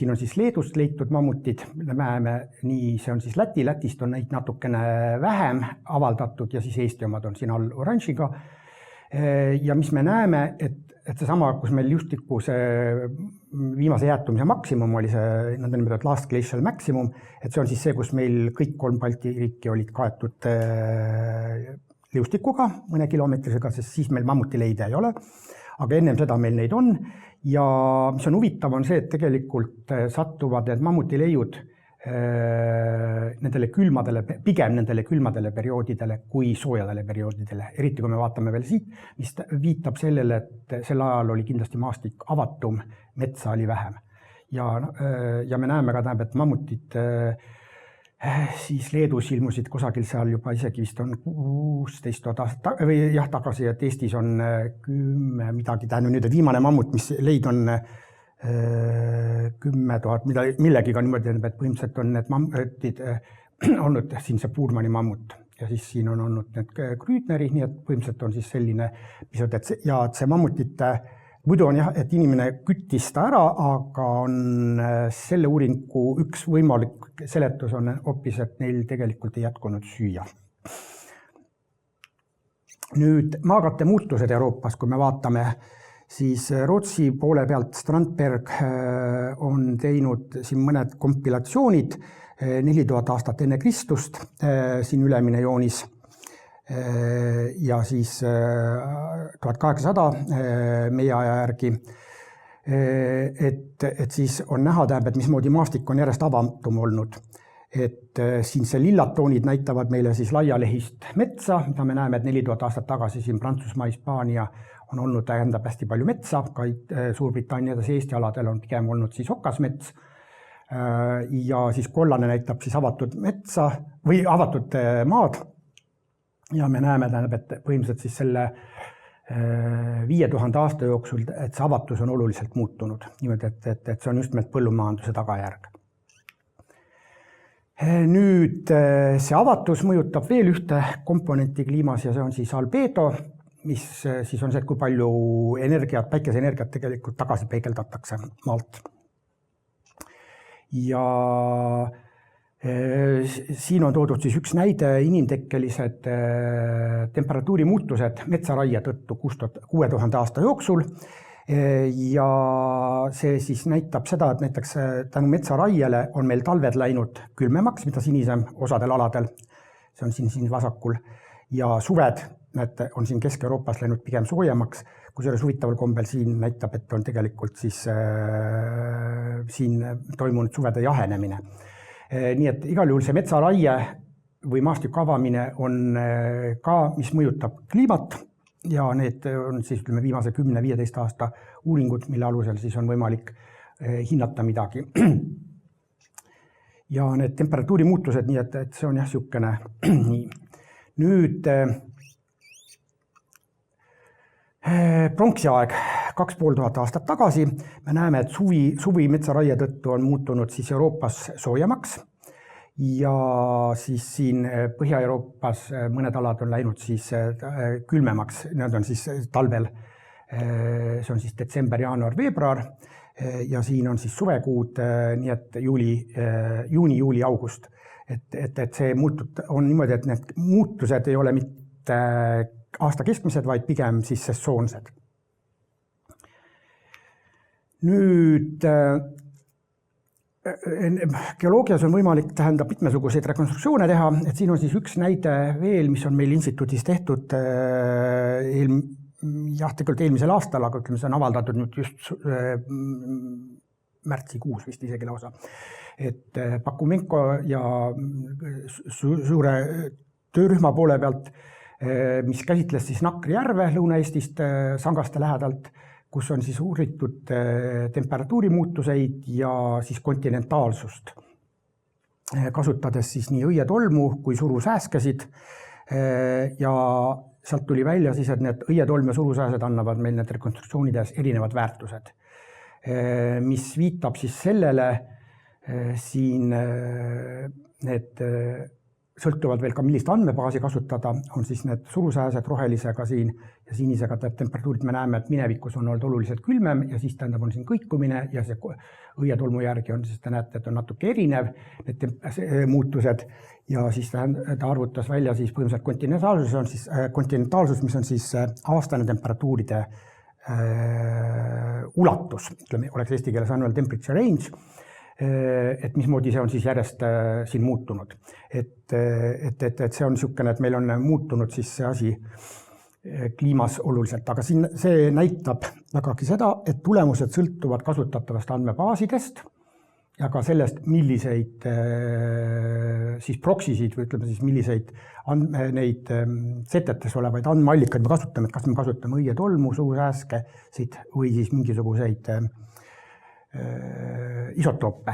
on siis Leedust leitud mammutid, me näeme nii, see on siis Lätist on neid natukene vähem avaldatud ja siis Eesti omad on siin all oranžiga. Ja mis me näeme, et see sama, kus meil liustiku see viimase jäätumise maksimum oli see nõndanimetatud last glacial maximum, et see on siis see, kus meil kõik 3 Balti riiki olid kaetud liustikuga mõne kilomeetrisega, sest siis meil mammutileide ei ole, aga ennem seda meil neid on. Ja mis on huvitav on see, et tegelikult sattuvad need mammutileiud pigem nendele külmadele perioodidele kui soojadele perioodidele. Eriti kui me vaatame veel siit, mis viitab sellele, et sel ajal oli kindlasti maastik avatum, metsa oli vähem. Ja me näeme ka, et mammutid siis Leedus ilmusid kusagil seal juba isegi vist on 16 000 aastat või tagasi, et Eestis on 10 midagi, tähendab nüüd viimane mammut, mis leid on 10 000 millegiga niimoodi, et põhimõtteliselt on need mammutid olnud siin see Puurmani mammut ja siis siin on olnud need Grütneri, nii et põhimõtteliselt on siis selline pisut, et see mammutite muidu on jah, et inimene küttis ta ära, aga on selle uuringu üks võimalik seletus on hoopis, et neil tegelikult ei jätkunud süüa. Nüüd maakatte muutused Euroopas, kui me vaatame, siis Rootsi poole pealt Strandberg on teinud siin mõned kompilatsioonid 4000 aastat enne Kristust, siin ülemine joonis. ja siis 1800 meie aja järgi. Et siis on näha, et mismoodi maastik on järjest avatum olnud. Et siin see lillad toonid näitavad meile siis laialehist metsa, mida me näeme, et 4000 aastat tagasi siin Prantsusmaa, Hispaania on olnud tähendab hästi palju metsa, ka Suurbritanniades Eesti aladel on pigem olnud siis okasmets. Ja siis kollane näitab siis avatud metsa või avatud maad. Ja me näeme, et põhimõtteliselt siis selle 5000 aasta jooksul, et see avatus on oluliselt muutunud. Niimoodi, et see on just nimelt põllumajanduse tagajärg. Nüüd see avatus mõjutab veel ühte komponenti kliimas ja see on siis albedo, mis siis on see, et kui palju energiat, päikeseenergiat tegelikult tagasi peegeldatakse maalt. Ja siin on toodud siis üks näide inimtekkelised temperatuuri muutused metsaraie tõttu 6000 aasta jooksul. Ja see siis näitab seda, et näiteks tänu metsaraiele on meil talved läinud külmemaks, mida sinisem osadel aladel, see on siin vasakul, ja suved on siin Kesk-Euroopas läinud pigem soojemaks, kui see huvitaval kombel siin näitab, et on tegelikult siis siin toimunud suvede jahenemine. Nii et igal juhul see metsaraie või maastiku avamine on ka, mis mõjutab kliimat ja need on siis viimase 10-15 aasta uuringud, mille alusel siis on võimalik hinnata midagi. Ja need temperatuuri muutused, nii et see on jah siukene nii. Nüüd pronksiaeg 2500 aastat tagasi me näeme, et suvi metsaraie tõttu on muutunud siis Euroopas soojemaks ja siis siin Põhja-Euroopas mõned alad on läinud siis külmemaks, need on siis talvel, see on siis detsember, jaanuar, veebruar ja siin on siis suvekuud, nii et juuni, juuli, august. Et see on niimoodi, et need muutused ei ole mitte aasta keskmised, vaid pigem siis sesoonsed. Nüüd geoloogias on võimalik mitmesuguseid rekonstruktsioone teha, et siin on siis üks näide veel, mis on meil instituudis tehtud tegelikult eelmisel aastal, aga ütleme, see on avaldatud nüüd just märtsikuus vist isegi lausa. Et Bakumenko ja suure töörühma poole pealt, mis käsitles siis Nakri järve Lõuna-Eestist Sangaste lähedalt, kus on siis uuritud temperatuuri muutuseid ja siis kontinentaalsust, kasutades siis nii õietolmu kui surusääskesid ja sealt tuli välja siis, et need õietolm ja surusääsed annavad meil need rekonstruktsioonides erinevad väärtused, mis viitab siis sellele siin need sõltuvad veel ka, millist andmebaasi kasutada, on siis need surusääsed rohelisega siin ja sinisega temperatuurid. Me näeme, et minevikus on olnud oluliselt külmem ja siis tähendab on siin kõikumine ja see õietolmu järgi on, siis te näete, et on natuke erinev need muutused ja siis ta arvutas välja siis põhimõtteliselt kontinentaalsus, mis on siis aastane temperatuuride ulatus, ütleme, oleks eesti keeles annual temperature range, et mismoodi see on siis järjest siin muutunud. Et see on niisugune, et meil on muutunud siis see asi kliimas oluliselt, aga siin see näitab vägagi seda, et tulemused sõltuvad kasutatavast andmebaasidest ja ka sellest, milliseid siis proksisid või ütleme siis, milliseid neid setetes olevaid andmeallikaid me kasutame, et kas me kasutame õietolmu, surusääskesid või siis mingisuguseid isotoope.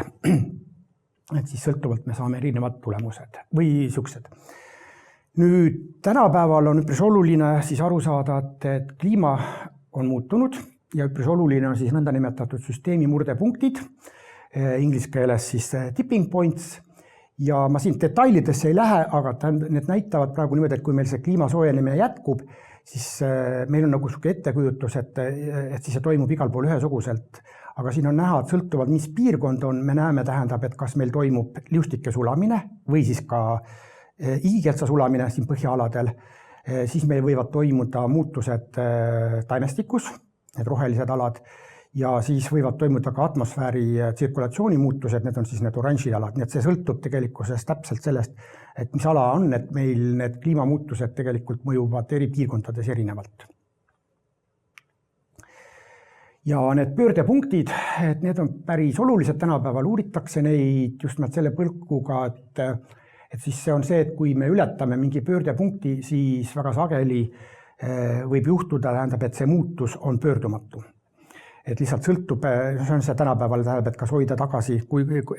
Et siis sõltuvalt me saame erinevad tulemused või siuksed. Nüüd tänapäeval on üpris oluline siis aru saada, et kliima on muutunud ja üpris oluline on siis nõnda nimetatud süsteemi murdepunktid, inglise keeles siis tipping points ja ma siin detailidesse ei lähe, aga need näitavad praegu niimoodi, et kui meil see kliima soojenemine jätkub, siis meil on nagu ettekujutus, et siis see toimub igal pool ühesuguselt. Aga siin on näha, et sõltuvalt, mis piirkond on, me näeme tähendab, et kas meil toimub liustike sulamine või siis ka iigeltsa sulamine siin põhjaaladel, siis meil võivad toimuda muutused taimestikus, need rohelised alad, ja siis võivad toimuda ka atmosfääri tsirkulatsiooni muutused, need on siis need oranžialad, nii et see sõltub tegelikkuses täpselt sellest, et mis ala on, et meil need kliimamuutused tegelikult mõjuvad eri piirkondades erinevalt. Ja need pöördepunktid, et need on päris olulised, tänapäeval uuritakse neid just selle põlkuga, et siis see on see, et kui me ületame mingi pöördepunkti, siis väga sageli võib juhtuda, tähendab, et see muutus on pöördumatu. Et lihtsalt sõltub, see on see tänapäeval, tähendab, et kas hoida tagasi,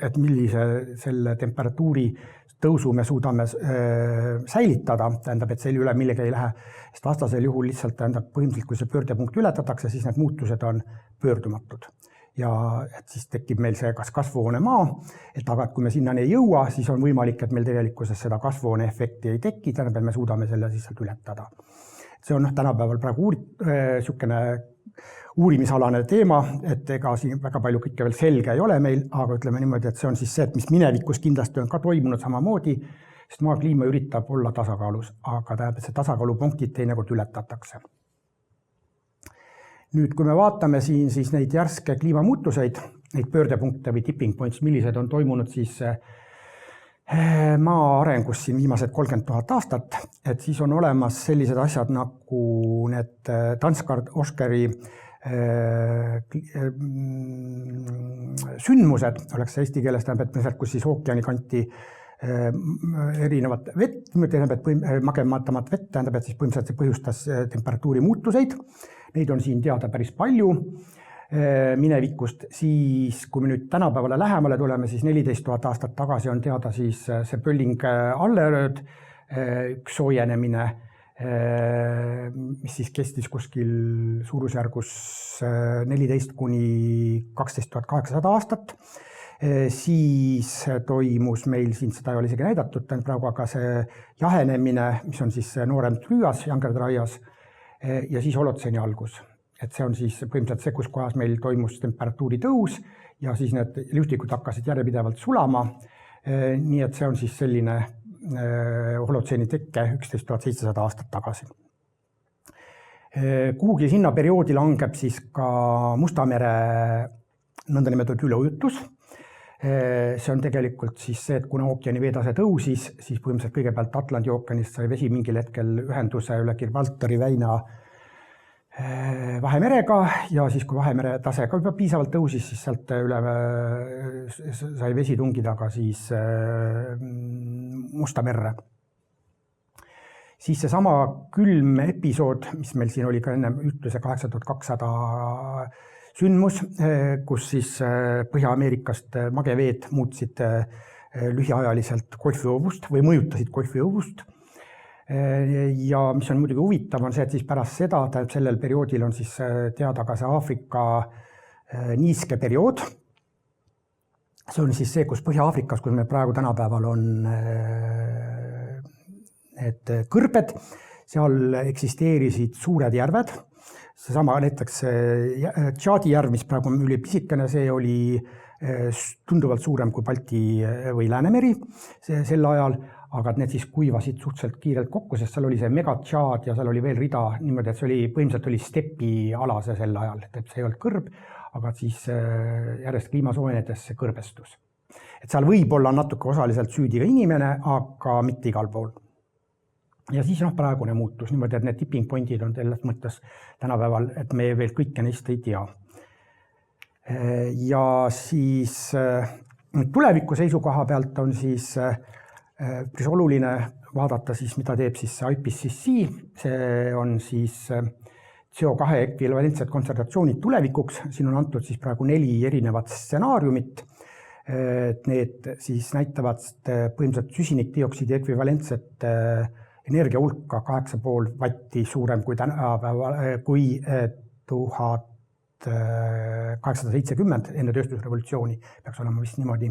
et millise selle temperatuuri tõusu me suudame säilitada, tähendab, et selle üle millegi ei lähe, sest vastasel juhul lihtsalt tähendab põhimõtteliselt, kui see pöördepunkt ületatakse, siis need muutused on pöördumatud. Ja et siis tekib meil see kas kasvuhoonemaa, aga kui me sinnani ei jõua, siis on võimalik, et meil tegelikkuses seda kasvuhoone efekti ei teki, tähendab, et me suudame selle lihtsalt ületada. See on tänapäeval praegu sükene uurimisalane teema, et ega siin väga palju kõike veel selge ei ole meil, aga ütleme niimoodi, et see on siis see, et mis minevikus kindlasti on ka toimunud samamoodi, sest maa kliima üritab olla tasakaalus, aga tähendab, et see tasakaalupunktid teinekord ületatakse. Nüüd, kui me vaatame siin siis neid järske kliimamuutuseid, neid pöördepunkte või tipping points, millised on toimunud siis maa arengus siin viimased 30 000 aastat, et siis on olemas sellised asjad nagu need Danskard-Oskari sündmused, oleks see eesti keeles, tähendab, et kus siis ookeani kanti erinevat vett, magematamat vett, tähendab, et siis põhimõtteliselt see põhjustas temperatuuri muutuseid. Neid on siin teada päris palju minevikust, siis kui me nüüd tänapäevale lähemale tuleme, siis 14 000 aastat tagasi on teada siis see Bölling-Alleröd, üks soojenemine, mis siis kestis kuskil suurusjärgus 14 kuni 12 800 aastat. Siis toimus meil siin, seda ei ole isegi näidatud, praegu aga see jahenemine, mis on siis noorem Trüas, Younger Dryas, ja siis holotseeni algus. Et see on siis põhimõtteliselt see, kus kohas meil toimus temperatuuri tõus ja siis need liustikud hakkasid järjepidevalt sulama. Nii et see on siis selline holotseeni tekke 11 700 aastat tagasi. Kuhugi sinna perioodi langeb siis ka Musta mere nõndanimetatud üleujutus. See on tegelikult siis see, et kuna ookeani veetase tõusis, siis põhimõtteliselt kõigepealt Atlandi ookeanist sai vesi mingil hetkel ühenduse üle Gibraltari väina Vahemerega ja siis, kui Vahemere tase ka juba piisavalt tõusis, siis sealt üle sai vesi tungida ka siis Musta merre. Siis see sama külm episood, mis meil siin oli ka enne ütluse 8200 sündmus, kus siis Põhja-Ameerikast mageveed muutsid lühiajaliselt golfiõuvust või mõjutasid golfiõuvust. Ja mis on muidugi huvitav, on see, et siis pärast seda, sellel perioodil on siis teada ka see Aafrika niiske periood. See on siis see, kus Põhja-Aafrikas, kus meil praegu tänapäeval on need kõrbed, seal eksisteerisid suured järved. Seesama näiteks Tšaadi järv, mis praegu on ülipisikene, see oli tunduvalt suurem kui Balti või Läänemeri sel ajal, aga need siis kuivasid suhteliselt kiirelt kokku, sest seal oli see Megatšaad ja seal oli veel rida niimoodi, et see oli põhimõtteliselt oli stepiala see sel ajal, et see ei olnud kõrb, aga siis järjest kliima soojenedes see kõrbestus. Et seal võib olla natuke osaliselt süüdi ka inimene, aga mitte igal pool. Ja siis praegune muutus niimoodi, et need tipping pointid on selles mõttes tänapäeval, et me veel kõike neist ei tea. Ja siis tuleviku seisukoha pealt on siis päris oluline vaadata siis, mida teeb siis IPCC, see on siis CO2 ekvivalentsed kontsentratsioonid tulevikuks, siin on antud siis praegu 4 erinevat stsenaariumit, need siis näitavad põhimõtteliselt süsinikdioksiidi ekvivalentset energia hulka 8,5 vatti suurem kui tänapäeval, kui 1870 enne tööstusrevolutsiooni, peaks olema vist niimoodi.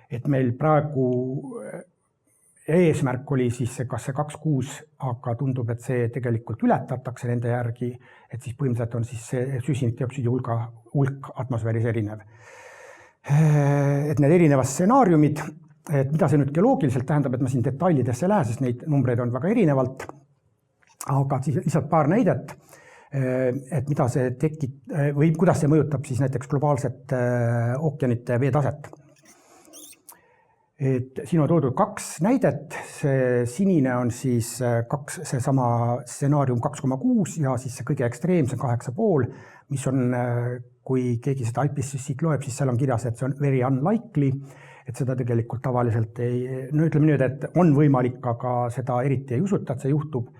Et meil praegu eesmärk oli siis kas see 2,6, aga tundub, et see tegelikult ületatakse nende järgi, et siis põhimõtteliselt on siis see süsinikdioksiidi hulk atmosfääris erinev. Et need erinevad stsenaariumid, et mida see nüüd geoloogiliselt tähendab, et ma siin detailidesse lähe, sest neid numbreid on väga erinevalt, aga siis lihtsalt paar näidet. et mida see või kuidas see mõjutab siis näiteks globaalset ookeanite veetaset. Et siin on toodud 2 näidet, see sinine on siis seesama stsenaarium 2,6 ja siis see kõige ekstreemsem 8,5, mis on, kui keegi seda IPCC-t loeb, siis seal on kirjas, et see on very unlikely, et seda tegelikult tavaliselt ütleme nüüd, et on võimalik, aga seda eriti ei usuta, et see juhtub.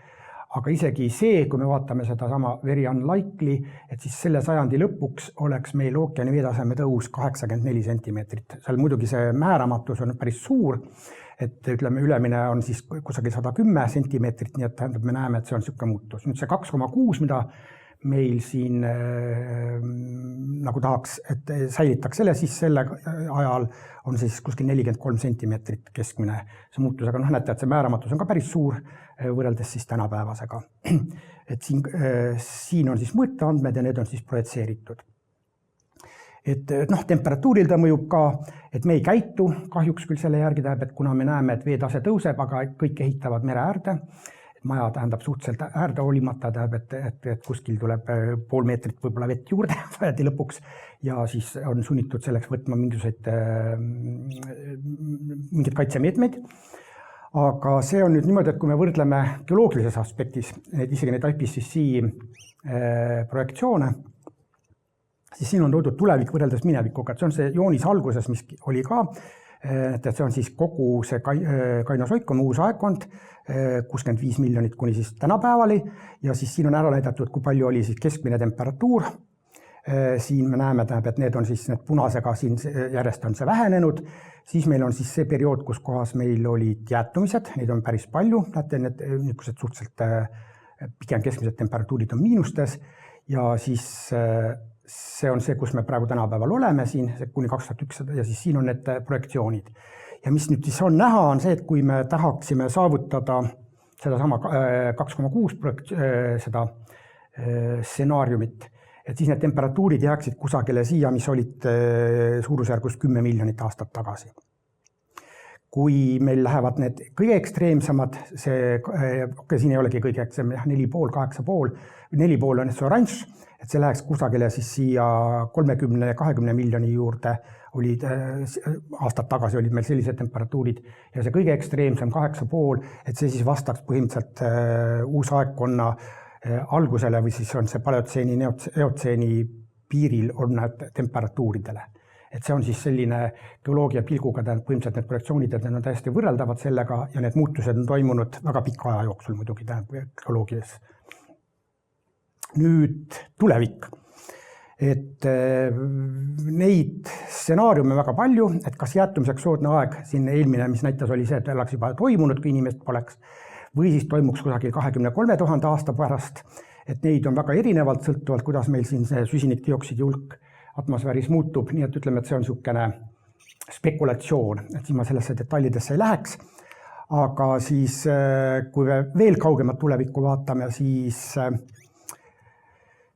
Aga isegi see, kui me vaatame seda sama very unlikely, et siis selle sajandi lõpuks oleks meil ookeani veetaseme tõus 84 sentimeetrit. Seal muidugi see määramatus on päris suur, et ütleme, ülemine on siis kusagil 110 sentimeetrit, nii et tähendab, me näeme, et see on niisugune muutus. Nüüd see 2,6, mida meil siin nagu tahaks, et säilitaks selle, siis selle ajal on siis kuskil 43 sentimeetrit keskmine see muutus, aga näete, et see määramatus on ka päris suur võrreldes siis tänapäevasega. Et siin on siis mõõteandmed ja need on siis projitseeritud. Et temperatuuril ta mõjub ka, et me ei käitu kahjuks küll selle järgi, tähendab, et kuna me näeme, et veetase tõuseb, aga kõik ehitavad mere äärde, maja tähendab suhteliselt äärde olimata, tähendab, et kuskil tuleb pool meetrit võib-olla vett juurde vajadi lõpuks ja siis on sunnitud selleks võtma mingeid kaitsemeetmeid. Aga see on nüüd niimoodi, et kui me võrdleme geoloogilises aspektis, isegi neid IPCC projektsioone, siis siin on toodud tulevik võrreldes minevikuga, et see on see joonis alguses, mis oli ka, et see on siis kogu see Kainosoikon uus aegkond, 65 miljonit kuni siis tänapäevali ja siis siin on ära näidatud, kui palju oli siis keskmine temperatuur. Siin me näeme, et need on siis need punasega, siin järjest on see vähenenud. Siis meil on siis see periood, kus kohas meil olid jäätumised, neid on päris palju, näete, need niisugused suhteliselt pigem keskmised temperatuurid on miinustes ja siis see on see, kus me praegu tänapäeval oleme siin, kuni 2100 ja siis siin on need projektsioonid. Ja mis nüüd siis on näha, on see, et kui me tahaksime saavutada seda sama 2,6 seda stsenaariumit, et siis need temperatuurid jääksid kusagile siia, mis olid suurusjärgus 10 miljonit aastat tagasi. Kui meil lähevad need kõige ekstreemsemad, siin ei olegi kõige ekstreem, 4,5, 8,5, 4,5 on see oranž, et see läheks kusagile siis siia 30-20 miljoni juurde, aastad tagasi olid meil sellised temperatuurid ja see kõige ekstreemsem 8,5, et see siis vastaks põhimõtteliselt uusaegkonna algusele või siis on see paleotseeni, eotseeni piiril on need temperatuuridele. Et see on siis selline geoloogia pilguga, põhimõtteliselt need projektsioonid on täiesti võrreldavad sellega ja need muutused on toimunud väga pika aja jooksul muidugi geoloogias. Nüüd tulevik. Et neid stsenaariume väga palju, et kas jäätumiseks soodne aeg, siin eelmine, mis näitas, oli see, et oleks juba toimunud, kui inimest poleks, või siis toimuks kusagil 23 000 aasta pärast, et neid on väga erinevalt sõltuvalt, kuidas meil siin see süsinikdioksiidi hulk atmosfääris muutub, nii et ütleme, et see on niisugune spekulatsioon, et siis ma sellesse detailidesse ei läheks, aga siis kui me veel kaugemat tulevikku vaatame, siis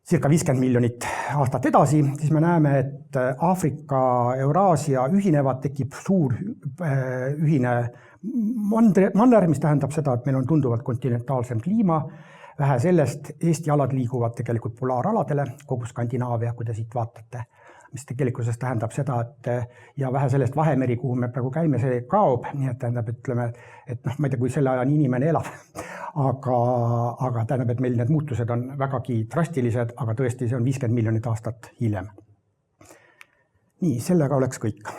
circa 50 miljonit aastat edasi, siis me näeme, et Aafrika, Euraasia ühinevad, tekib suur ühine manner, mis tähendab seda, et meil on tunduvalt kontinentaalsem kliima, vähe sellest, Eesti alad liiguvad tegelikult polaaraladele, kogu Skandinaavia, kui te siit vaatate, mis tegelikkuses tähendab seda, et ja vähe sellest Vahemeri, kuhu me praegu käime, see kaob, nii et tähendab, ütleme, et ma ei tea, kui selle ajani inimene elab, aga tähendab, et meil need muutused on vägagi drastilised, aga tõesti see on 50 miljonit aastat hiljem. Nii, sellega oleks kõik.